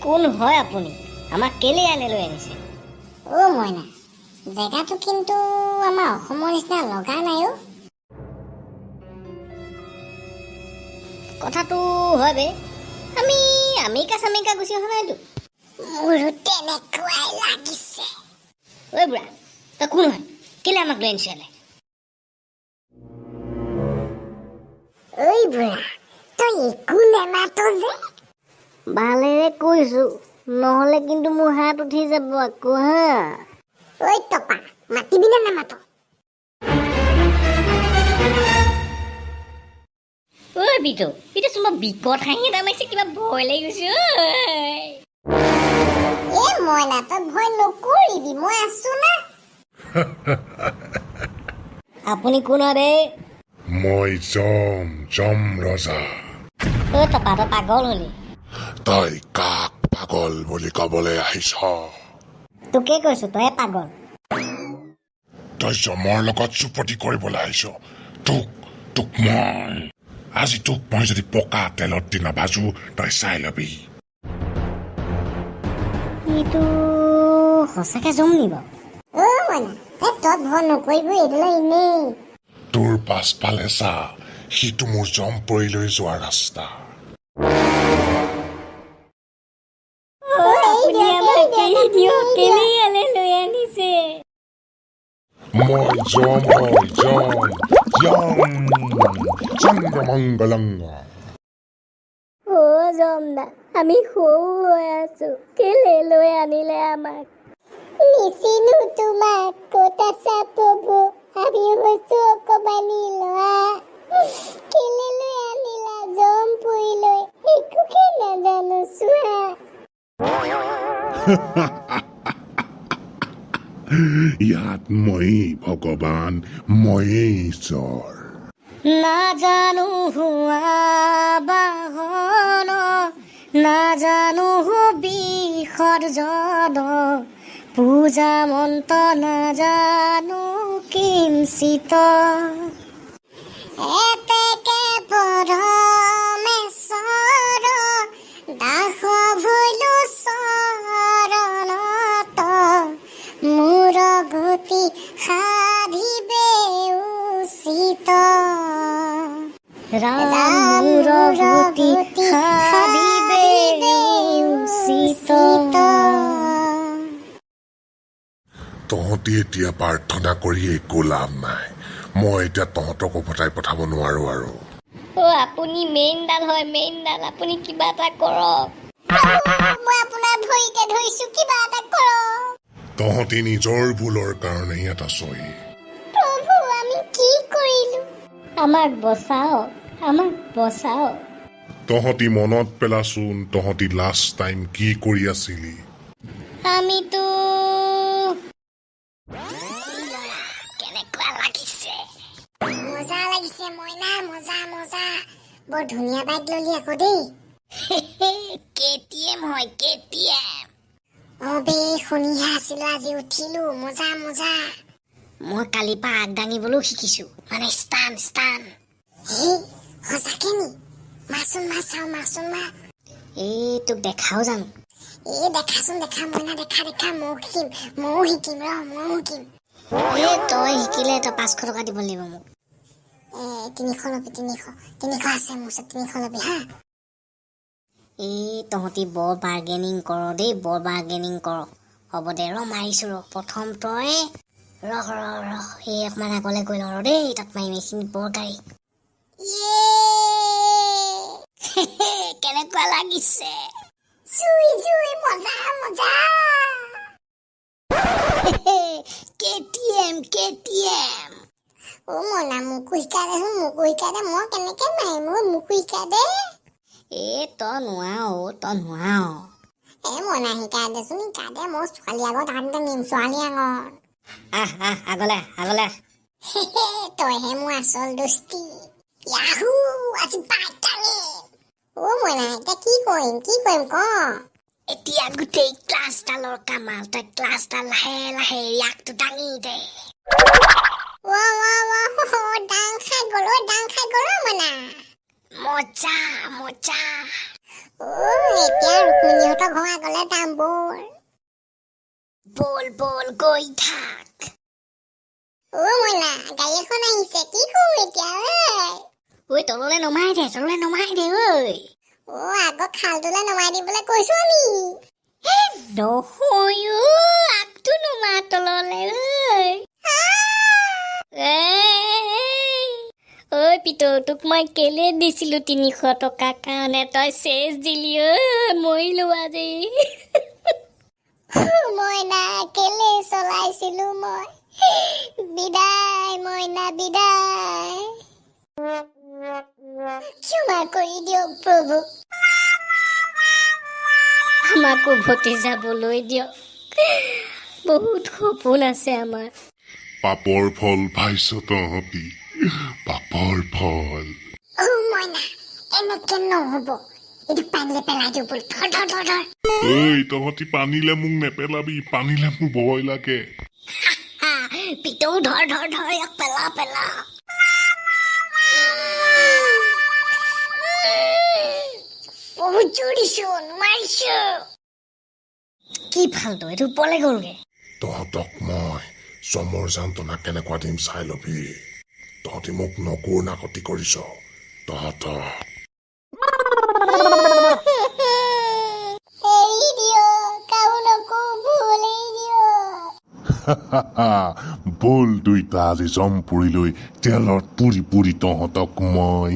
কোন হয় আপুনি? আমাক কেলে আনে লৈ আনিছে? মইনা, জেগাটো কিন্তু আমাৰ অসমৰ নিচিনা লগা নাই অ'। কথাটো হয় বে, আমি আমেৰিকা গুচি অহা নাইতো। মোৰো তেনেকুৱাই লাগিছে। ঐ বুঢ়া, তই কোন হয়? কেলে আমাক লৈ আনিছে ইয়ালে? ঐ বুঢ়া, তই একো নেমাতো যে? ভালেৰে কৈছো, নহ'লে কিন্তু মোৰ হাত উঠি যাব আকৌ হা। ঐ টপা, মাতিবি নে নামাত? ঐ বিটো চোন মই বিকট হাঁহি এটা মাৰিছে, কিবা ভয় লাগি গৈছে ঐ। মইনা, তই ভয় নকৰিবি, মই আছো না। আপুনি কোন হয় বে? মই যম ৰজা। ঐ টপা, তই পাগল হলি? তই কাক পাগল বুলি কবলৈ আহিছ? তোকে কৈছো, তইহে পাগল। তই যমৰ লগত চুপতি কৰিবলৈ আহিছ। তোক মই আজি যদি পকা তেলত দি নাভাজো, তই চাই লবি। এইটো সঁচাকে জম নি বাৰু? মইনা, তই ভয় নকৰিবি, এইদলে এনেই। তোৰ পাছফালে চা, সিটো মোৰ জম পৰি যোৱা ৰাস্তা। আপুনি আমাক এৰি দিয়ক, কেলে ইয়ালে লৈ আনিছে? মই জম হয়, চন্দ্ৰমংগলংগা। জমদা, আমি সৰু হৈ আছো, কেলে লৈ আনিলে আমাক? নিচিনো তোমাক, ক'ত আছা প্ৰভু? আমি হৈছো অকমানি ল'ৰা। কেলে লৈ আনিলা জম পৰিলৈ? একোকে নাজানো চোৱা। ইয়াত ময়েই ভগৱান, ময়েই ঈশ্বৰ। নাজানো হোৱা বাহন, নাজানো বিসৰ্জন, পূজা মন্ত্ৰ নাজানো কিঞ্চিত। এতেকে পৰমেশ্বৰ, দাস ভৈলো চৰণত, মোৰ গতি সাধিবে উচিত। ৰাম মোৰ গতি সাধিবে উচিত। তহঁতি এতিয়া প্ৰাৰ্থনা কৰি একো লাভ নাই। মই এতিয়া তহঁতক উভতাই পঠাব নোৱাৰো আৰু। আপুনি মেইনডাল হয়, মেইনডাল, আপুনি কিবা এটা কৰক। মই আপোনাৰ ভৰিতে ধৰিছো, কিবা এটা কৰক। তহঁতি নিজৰ ভুলৰ কাৰণে ইয়াত আছহি। প্ৰভু, আমি কি কৰিলো? আমাক বচাওক, আমাক বচাওক। তহঁতি মনত পেলাচোন, তহঁতি লাষ্ট টাইম কি কৰি আছিলি? আমিতো কেনেকুৱা লাগিছে? মজা লাগিছে মইনা, মজা। বৰ ধুনীয়া বাইক ললি আকৌ দেই। কেটিএম হয়, কেটিএম। বে, শুনিহে আছিলো, আজি উঠিলো। মজা। মই কালিৰ পৰা আগ দাঙিবলৈও শিকিছো, মানে ষ্টান। সঁচাকে নি? মাচোন মা। তোক দেখাও জানো? দেখাচোন, মইনা, দেখা। ময়ো শিকিম। তই শিকিলে তই 500 টকা দিব লাগিব মোক। 300 লবি, 300 আছে মোৰ ওচৰত, 300 লবি হা। তহঁতি বৰ বাৰ্গেনিং কৰ দেই, বৰ বাৰ্গেনিং কৰ। হ'ব দে, মাৰিছো প্ৰথম তই ৰহ, সেই অকমান আগলে গৈ লওঁ দেই, তাত মাৰিম এইখিনি বৰ গাড়ী। কেনেকুৱা লাগিছে? জুই, মজা। কেটিএম। মইনা, মোকো শিকাই দে, মই কেনেকে মাৰিম? মোকো শিকাই দে। তই নোৱাৰ। মইনা, শিকাই দেচোন, মই ছোৱালী আগত হাত দাঙিম, ছোৱালী আগত। আগলে তইহে মোৰ আচল দোস্তি। ইয়াহু, আজি বাইক টানিম। মইনা, এতিয়া কি কৰিম ক? এতিয়া গোটেই ক্লাছডালৰ কামাল, তই ক্লাছডাল লাহে ইয়াকটো দাঙি দে। দাং খাই গ'ল মইনা। মজা। এতিয়া ৰুক্মিণীহঁতৰ ঘৰ আগলে যাম বল বল বল গৈ থাক মইনা গাড়ী এখন আহিছে কি কৰো এতিয়া ঐ তললে নমাই দে ঐ আগৰ খালটোলে নমাই দিবলৈ কৈছো নি নহয় আগটো নমা তললে ঐ পিতো তোক মই কেলে দিছিলো 300 টকা কাৰণে তই চেচ দিলি মৰিলো আজি মইনা কেলে চলাইছিলো মই বিদায় মইনা বিদায় ক্ষমা কৰি দিয়ক প্ৰভু আমাকো উভতি যাবলৈ দিয়ক বহুত সপোন আছে আমাৰ পাপৰ ফল পাইছ তহঁতি পাপৰ ফল মইনা এনেকে নহব এইটো পানীলে পেলাই দিওঁ বল ধৰ ঐ তহঁতি পানীলে মোক নেপেলাবি পানীলে মোৰ ভয় লাগে পিতো ধৰ ইয়াক পেলা বহুত জোৰ দিছো নোৱাৰিছো কি ফাল্টু এইটো ওপৰলে গ'লগে তহঁতক মই চমৰ যান্তনা কেনেকুৱা দিম চাই লবি তহঁতি মোক নকৰুণা কতি কৰিছ তহঁতক এৰি দিয়ক কাৰো নকৰো ভুল এৰি দিয়ক বল দুইটা আজি জম পুৰি লৈ তেলত পুৰি তহঁতক মই